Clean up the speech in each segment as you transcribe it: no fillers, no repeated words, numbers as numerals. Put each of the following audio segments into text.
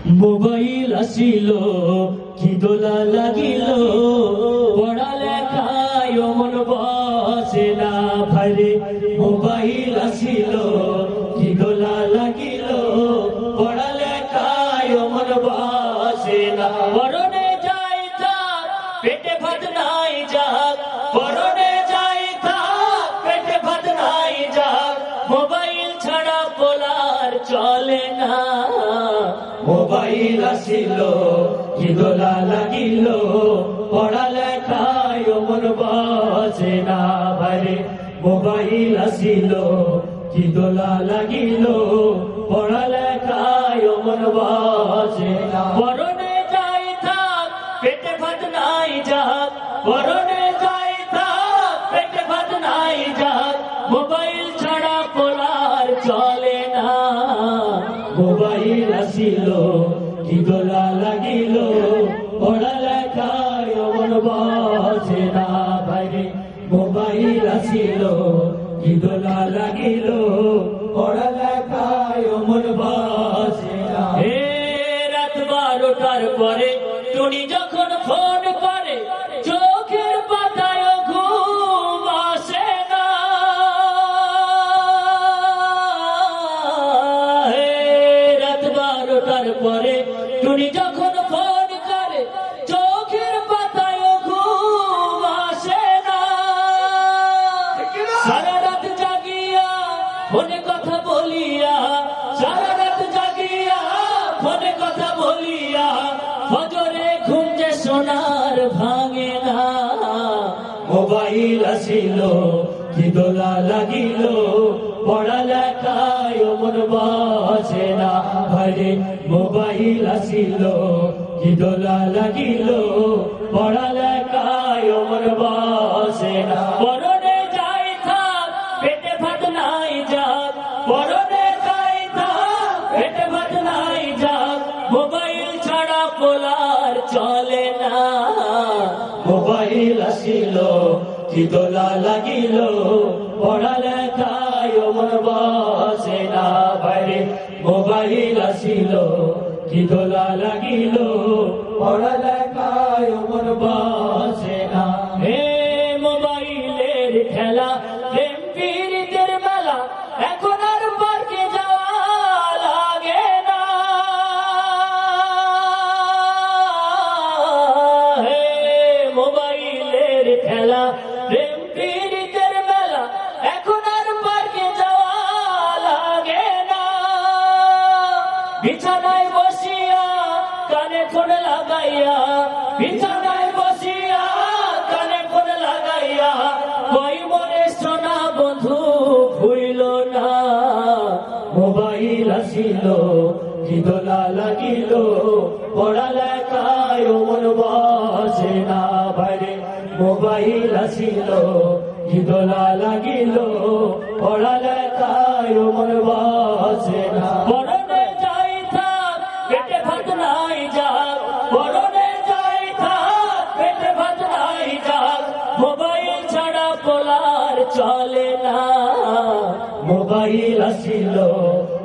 Mobile আসিল কি দোলা লাগিল, পড়ালেখায় মন বসে না ভাইরে। মোবাইল আসিল কি দোলা লাগিল, পড়ালেখায় মন বসে না। পরনে যাই থাক পেটে ভাত নাই যাক, পরনে যাই থাক পেটে ভাত নাই যাক, মোবাইল ছাড়া বলার চলে না। মোবাইল আসিল কি দোলা লাগিল, পড়ালেখায় মন বসে না ভাইরে। মোবাইল আসিল কি দোলা লাগিল, পড়ালেখায় মন বসে না। পরনে যাই থাক পেটে ভাত নাই যাক, পরনে যাই থাক পেটে ভাত নাই যাক, মোবাইল ছাড়া বলার চলে না। মোবাইল আসিল কি দোলা লাগিল, পড়ালেখায় মন বসে না ভাইরে। মোবাইল আসিল কি দোলা লাগিল, পড়ালেখায় মন বসে না। রাত 12টার পরে টুনি যখন ফোন করে, চোখের পাতায় ঘুম আসে না। রাত 12টার পরে টুনি যখন ফোন করে, চোখের পাতায় ঘুম আসে না। সারা রাত জাগিয়া ফোনে কথা বলিয়া, সারা রাত জাগিয়া ফোনে কথা বলিয়া, ফজরে ঘুম যে সোনার ভাঙে না। মোবাইল আসিল কি দোলা লাগিল, পড়ালেখায় মন বসে না ভাইরে। মোবাইল আসিল কি দোলা লাগিল, পড়ালেখায় মন বসে না। পরনে যাই থাক পেটে ভাত নাই যাক, পরনে যাই থাক পেটে ভাত নাই যাক, মোবাইল ছাড়া বলার চলে না। মোবাইল আসিল কি দোলা লাগিল, পড়ালেখায় মন বসে না ভাইরে। মোবাইল আসিল কি দোলা লাগিল, পড়ালেখায় মন বসে না। মোবাইলের খেলা প্রেম পীড়িতের মেলা, এখন আর পার্কে যাওয়া লাগে না। মোবাইলের খেলা প্রেম পীড়িতের মেলা, এখন আর পার্কে যাওয়া লাগে না। বিছানায় বসিয়া কানে ফোন লাগাইয়া, বিছানায় বসিয়া কানে ফোন লাগাইয়া, কই মনে সোনা বন্ধু ভুইল না। মোবাইল আসিল কি দোলা লাগিল, পড়ালেখায় মন বসে না ভাইরে। মোবাইল আসিল কি দোলা লাগিল, পড়ালেখায় মন বসে না। পরনে যাই থাক পেটে ভাত নাই যাক, পরনে যাই থাক পেটে ভাত নাই যাক, মোবাইল ছাড়া বলার চলে না। মোবাইল আসিল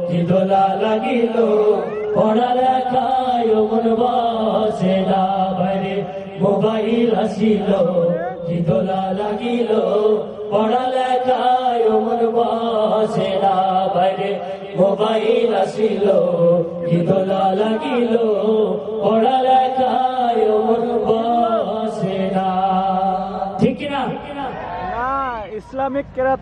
কি দোলা লাগিল, পড়ালেখায় মন বসে না ভাইরে। মোবাইল আসিল কি দোলা লাগিল, পড়ালেখায় মন বসে না ভাইরে। মোবাইল আসিল কি দোলা লাগিল, পড়ালেখায় মন বসে না। ঠিক না? ইসলামিক কেরাত